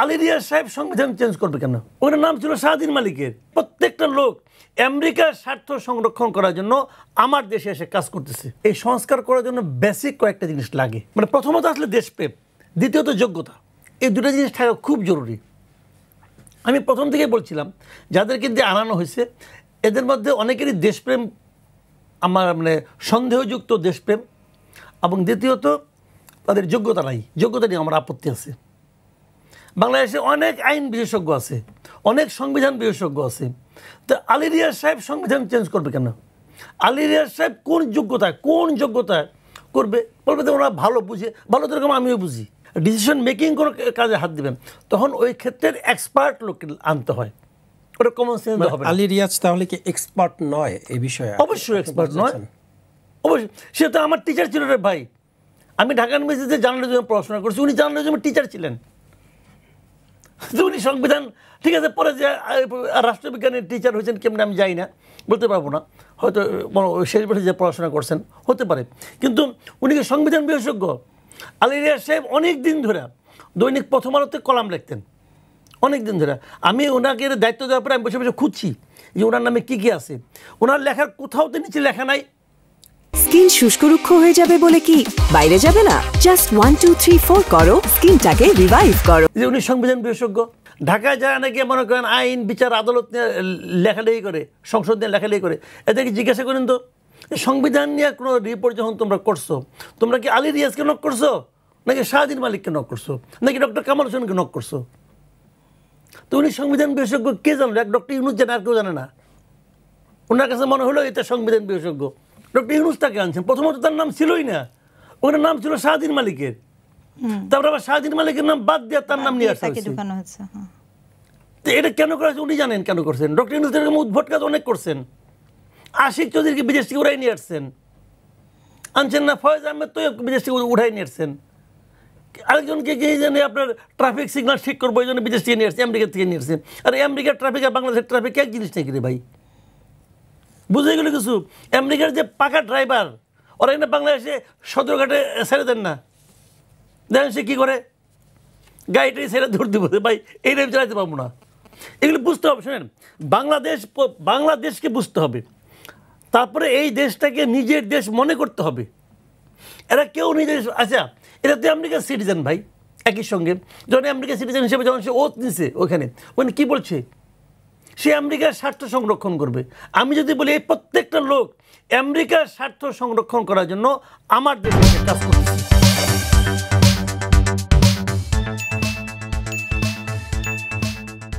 আলী রিয়াজ সাহেব সংবিধান চেঞ্জ করবে কেন? ওনার নাম ছিল শাহদিন মালিকের। প্রত্যেকটা লোক আমেরিকার স্বার্থ সংরক্ষণ করার জন্য আমার দেশে এসে কাজ করতেছে। এই সংস্কার করার জন্য বেসিক কয়েকটা জিনিস লাগে। মানে প্রথমত আসলে দেশপ্রেম, দ্বিতীয়ত যোগ্যতা। এই দুটো জিনিস থাকা খুব জরুরি। আমি প্রথম থেকেই বলছিলাম যাদেরকে দিয়ে আনানো হয়েছে এদের মধ্যে অনেকেরই দেশপ্রেম, আমার মানে সন্দেহযুক্ত দেশপ্রেম, এবং দ্বিতীয়ত তাদের যোগ্যতা নাই। যোগ্যতা নিয়ে আমার আপত্তি আছে। বাংলাদেশে অনেক আইন বিশেষজ্ঞ আছে, অনেক সংবিধান বিশেষজ্ঞ আছে। তো আলী রিয়াজ সাহেব সংবিধান চেঞ্জ করবে কেন? আলী রিয়াজ সাহেব কোন যোগ্যতায় করবে? বলবে তো ওরা ভালো বুঝে, ভালো তো এরকম আমিও বুঝি। ডিসিশন মেকিং কোনো কাজে হাত দেবেন তখন ওই ক্ষেত্রের এক্সপার্ট লোক আনতে হয়। ওটা কমন সেন্স হবে। আলী রিয়াজ তাহলে কি এক্সপার্ট নয় এই বিষয়ে? অবশ্যই এক্সপার্ট নয়, অবশ্যই। সে তো আমার টিচার ছিল রে ভাই। আমি ঢাকা ইউনিভার্সিটিতে জার্নালিজমে পড়াশোনা করছি, উনি জার্নালিজমের টিচার ছিলেন। উনি সংবিধান, ঠিক আছে, পরে যে রাষ্ট্রবিজ্ঞানের টিচার হয়েছেন কেমন আমি জানি না, বলতে পারবো না। হয়তো শেষ বছর যে পড়াশোনা করছেন হতে পারে, কিন্তু উনি কি সংবিধান বিশেষজ্ঞ? আলী রিয়াজ সাহেব অনেক দিন ধরে দৈনিক প্রথম আলোতে কলাম লিখতেন, অনেক দিন ধরে। আমি ওনাকে দায়িত্ব দেওয়ার পরে আমি বসে বসে খুঁজছি যে ওনার নামে কী কী আছে। ওনার লেখার কোথাও তো নিচে লেখা নাই স্কিন শুষ্ক রুক্ষ হয়ে যাবে বলে কি বাইরে যাবে না? জাস্ট 1 2 3 4 করো, স্কিনটাকে রিভাইভ করো। যে উনি সংবিধান বিশেষজ্ঞ। ঢাকায় যারা নাকি মনে করেন আইন বিচার আদালত নিয়ে লেখালেখি করে, সংসদ নিয়ে লেখালেখি করে, এদেরকে জিজ্ঞাসা করেন তো সংবিধান নিয়ে কোনো রিপোর্ট যখন তোমরা করছো, তোমরা কি আলী রিয়াজকে নক করছো, নাকি শাহদিন মালিককে নক করছো, নাকি ডক্টর কামাল হোসেনকে নক করছো? তো উনি সংবিধান বিশেষজ্ঞ কে জানলো? এক ডক্টর ইউনুস জানে, আর কেউ জানে না। ওনার কাছে মনে হলো এটা সংবিধান বিশেষজ্ঞ। ডক্টর ইউনুস তাকে আনছেন। প্রথমত তার নাম ছিলই না, ওনার নাম ছিল শাহদিন মালিকের। তারপর আবার শাহদিন মালিকের নাম বাদ দিয়ে তার নাম নিয়ে আসা হয়েছে। তো এটা কেন করেছে উনি জানেন কেন করছেন। ডক্টর ইউনুস এরকম উদ্ভট কাজ অনেক করছেন। আশিক চৌধুরীকে বিদেশ থেকে উড়াই নিয়ে আসছেন, আনছেন না? ফয়েজ আহমেদ তো বিদেশ থেকে উড়াই নিয়ে আসছেন। আরেকজনকে কে জানে আপনার ট্রাফিক সিগন্যাল ঠিক করবো, এই জন্য বিদেশ থেকে নিয়ে আসছে, আমেরিকা থেকে নিয়ে আসছে। আর আমেরিকার ট্রাফিক আর বাংলাদেশের ট্রাফিক এক জিনিস নাকি রে ভাই? বুঝে গেল কিছু? আমেরিকার যে পাকা ড্রাইভার ওরা এখানে বাংলাদেশে সদরঘাটে ছেড়ে দেন না, দেখেন সে কী করে? গাড়িটাই ছেড়ে ধরে দেবো ভাই, এইটা আমি চালাতে পারবো না। এগুলো বুঝতে হবে। শোনেন, বাংলাদেশকে বুঝতে হবে, তারপরে এই দেশটাকে নিজের দেশ মনে করতে হবে। এরা কেউ নিজের, আচ্ছা এটা তো আমেরিকার সিটিজেন ভাই। একই সঙ্গে যখন আমেরিকার সিটিজেন হিসেবে যখন সে ওথ নিছে ওখানে কী বলছে? সে আমেরিকার স্বার্থ সংরক্ষণ করবে। আমি যদি বলি এই প্রত্যেকটা লোক আমেরিকার স্বার্থ সংরক্ষণ করার জন্য আমার দেশে কাজ করতেছে।